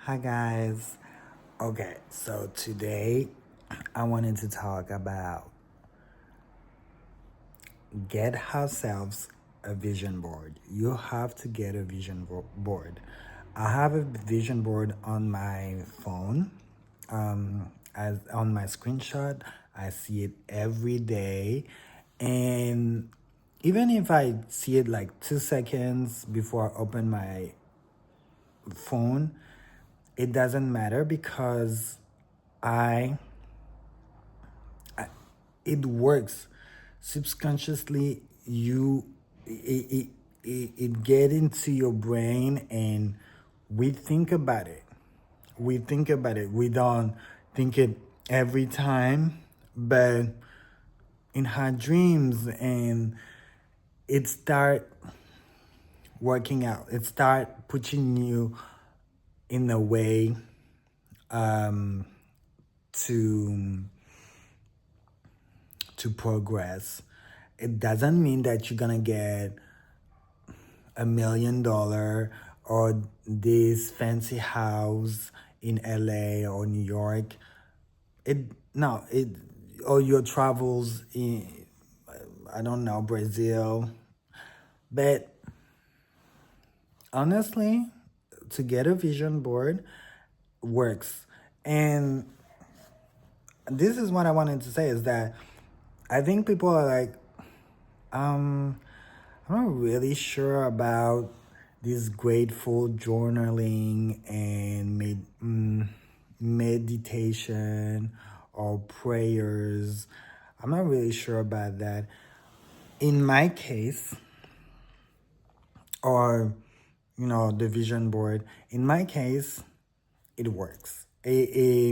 Hi guys. Okay, so today I wanted to talk about get ourselves a vision board. You have to get a board. I have a vision board on my phone. As on my screenshot, I see it every day, and even if I see it like 2 seconds before I open my phone, it doesn't matter because I it works subconsciously. It get into your brain, and we think about it. We don't think it every time, but in our dreams, and it start working out. It start putting you in a way to progress. It doesn't mean that you're gonna get $1 million or this fancy house in LA or New York. It no it or your travels in, I don't know, Brazil. But honestly, to get a vision board works. And this is what I wanted to say is that I think people are like, I'm not really sure about this grateful journaling and meditation or prayers. I'm not really sure about that. In my case, or the vision board. In my case, it works. It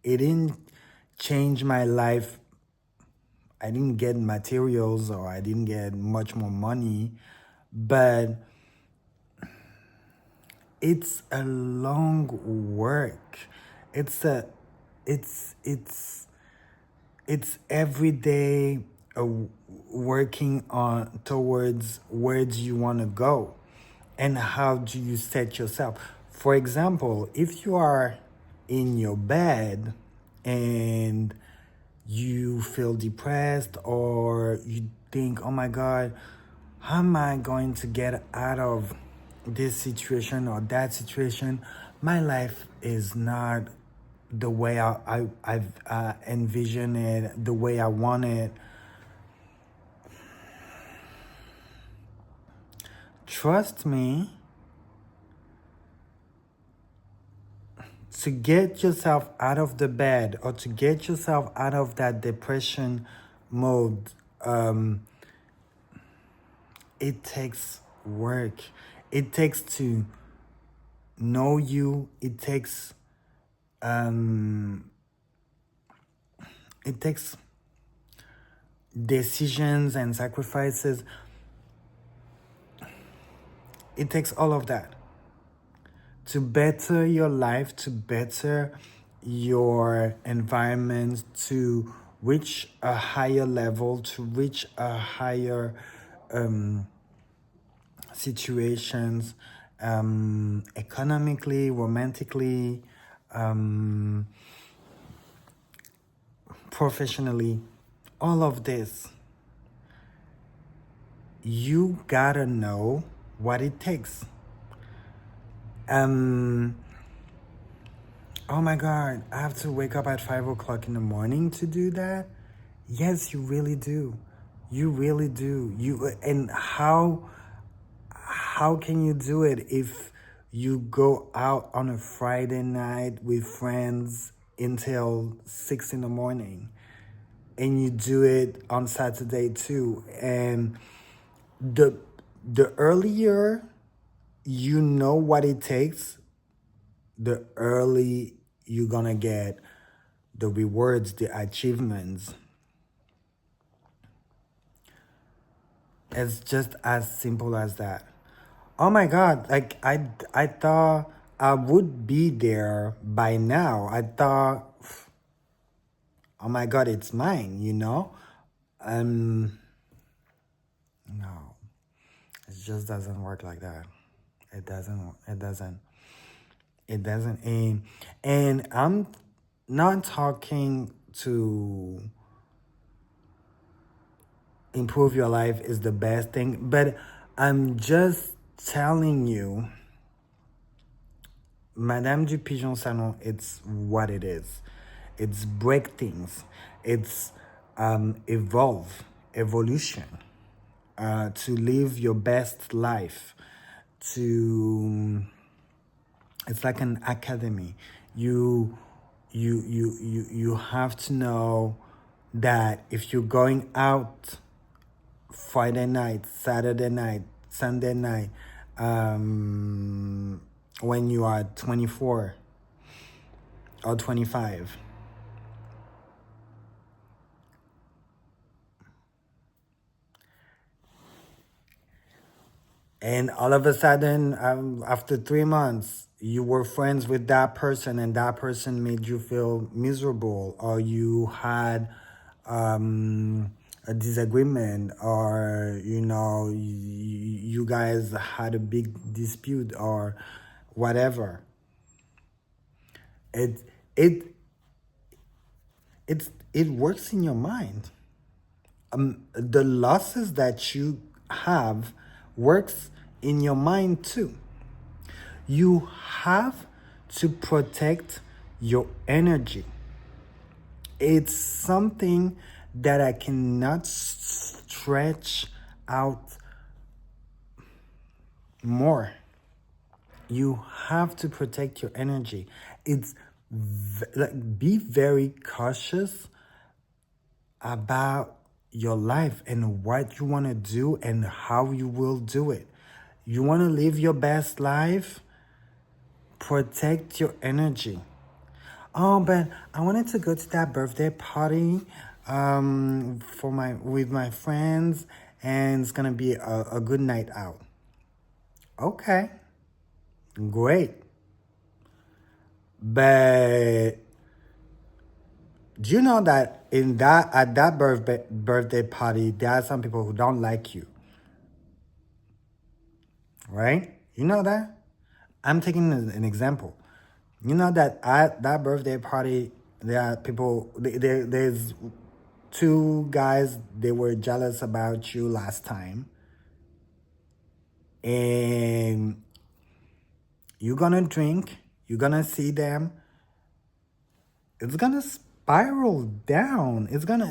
didn't change my life. I didn't get materials or I didn't get much more money, but it's a long work. It's a it's it's every day uh, working on towards where do you want to go and how do you set yourself. For example, if you are in your bed and you feel depressed or you think, oh my God, how am I going to get out of this situation or that situation? My life is not the way I've envisioned it, the way I want it. Trust me, to get yourself out of the bed or to get yourself out of that depression mode, it takes work. It takes to know you. It takes decisions and sacrifices. It takes all of that to better your life, to better your environment, to reach a higher level, to reach a higher situations, economically, romantically, professionally, all of this. You gotta know what it takes. Oh my God, I have to wake up at 5 o'clock in the morning to do that? Yes, you really do. You really do. And how can you do it if you go out on a Friday night with friends until 6 in the morning? And you do it on Saturday too. And the earlier you know what it takes, the early you're gonna get the rewards, the achievements. It's just as simple as that. Oh my God, like I thought I would be there by now. I thought, oh my God, it's mine. No, it just doesn't work like that. It doesn't. It doesn't aim. And I'm not talking to improve your life is the best thing, but I'm just telling you, Madame du Pigeon Salon, it's what it is. It's break things. It's evolution, to live your best life, to it's like an academy. You have to know that if you're going out Friday night, Saturday night, Sunday night, when you are 24 or 25, and all of a sudden, after 3 months, you were friends with that person and that person made you feel miserable, or you had a disagreement, or you guys had a big dispute or whatever. It it it works in your mind. The losses that you have works in your mind too. You have to protect your energy. It's something that I cannot stretch out more. You have to protect your energy. It's like, be very cautious about your life and what you want to do and how you will do it. You want to live your best life? Protect your energy. Oh, but I wanted to go to that birthday party with my friends, and it's gonna be a good night out. Okay, great. But do you know that at that birthday party there are some people who don't like you, right? You know that? I'm taking an example. You know that at that birthday party there are people. There's two guys. They were jealous about you last time, and you're gonna drink. You're gonna see them. It's gonna spiral down. It's gonna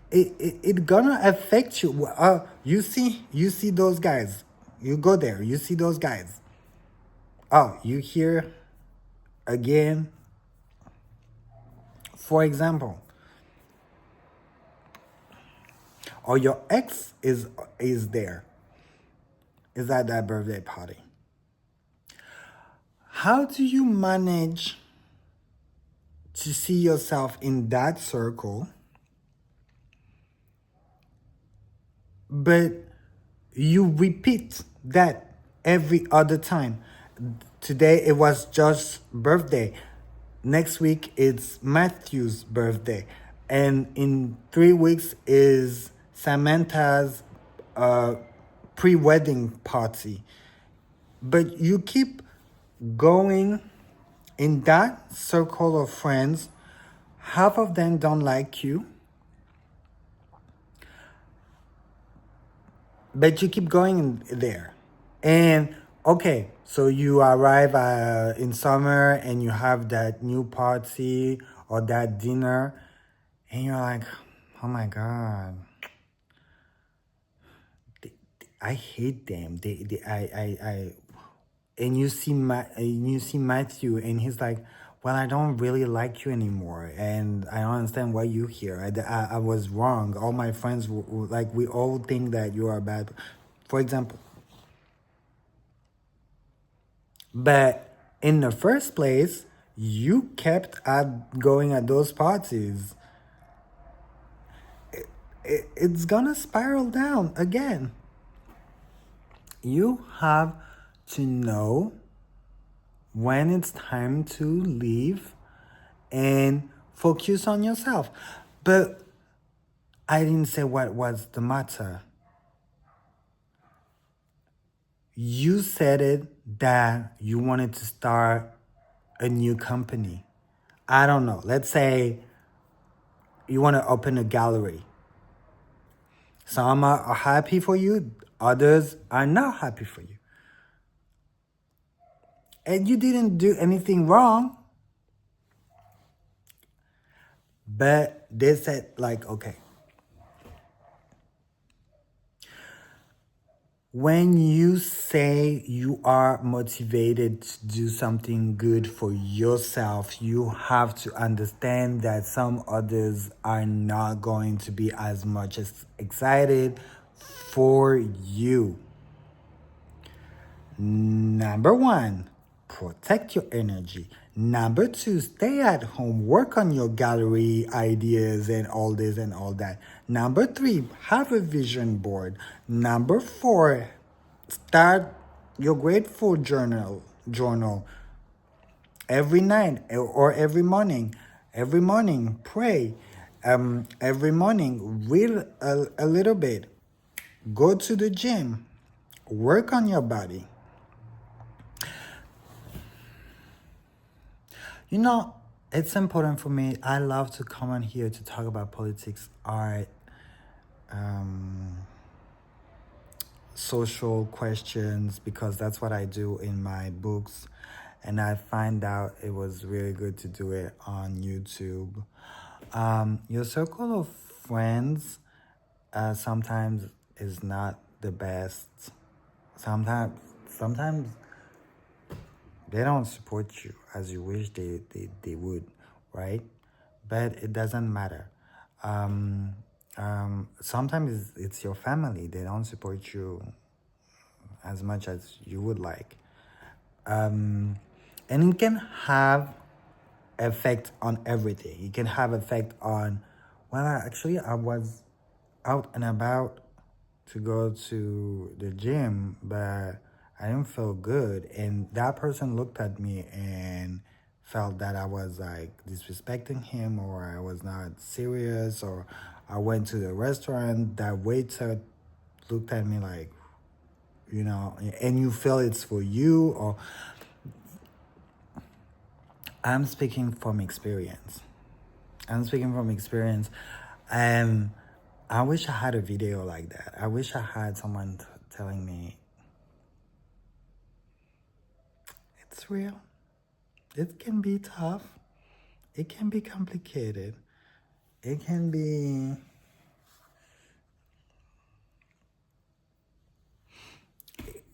it gonna affect you. You see those guys. You go there. You see those guys. Oh, you hear again. For example, or your ex is there. Is at that birthday party. How do you manage to see yourself in that circle, but you repeat that every other time? Today it was Josh's birthday. Next week it's Matthew's birthday. And in 3 weeks is Samantha's pre-wedding party. But you keep going in that circle of friends. Half of them don't like you, but you keep going in there. And okay, so you arrive in summer and you have that new party or that dinner, and you're like, oh my God, I hate them. And you see Matthew, and he's like, well, I don't really like you anymore, and I don't understand why you here. I was wrong. All my friends were like, we all think that you are bad, for example. But in the first place, you kept at going at those parties. It's gonna spiral down again. You have to know when it's time to leave and focus on yourself. But I didn't say what was the matter. You said it that you wanted to start a new company. I don't know. Let's say you want to open a gallery. Some are happy for you, others are not happy for you. And you didn't do anything wrong, but they said, like, okay, when you say you are motivated to do something good for yourself, you have to understand that some others are not going to be as much as excited for you. Number one, protect your energy. Number two, stay at home, work on your gallery ideas and all this and all that. Number three, have a vision board. Number four, start your grateful journal every night or every morning. Every morning, pray. Every morning, read a little bit. Go to the gym. Work on your body. You know, it's important for me. I love to come on here to talk about politics, art, social questions, because that's what I do in my books. And I find out it was really good to do it on YouTube. Your circle of friends sometimes is not the best. Sometimes they don't support you as you wish they would, right? But it doesn't matter. Sometimes it's your family. They don't support you as much as you would like. And it can have effect on everything. It can have effect on, well, actually, I was out and about to go to the gym, but I didn't feel good. And that person looked at me and felt that I was like disrespecting him, or I was not serious, or I went to the restaurant, that waiter looked at me like, and you feel it's for you, or I'm speaking from experience. I'm speaking from experience. And I wish I had a video like that. I wish I had someone telling me, it's real. It can be tough. It can be complicated. It can be...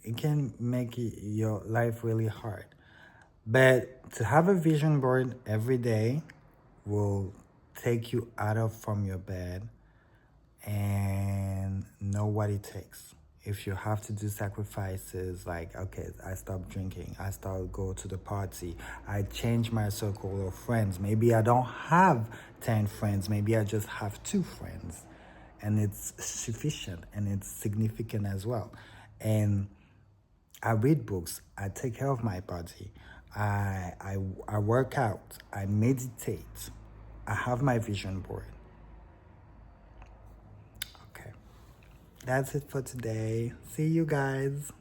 It can make your life really hard. But to have a vision board every day will take you out of from your bed and know what it takes. If you have to do sacrifices, like, okay, I stop drinking, I start go to the party, I change my circle of friends. Maybe I don't have 10 friends, maybe I just have 2 friends. And it's sufficient and it's significant as well. And I read books, I take care of my body, I work out, I meditate, I have my vision board. Okay. That's it for today. See you guys.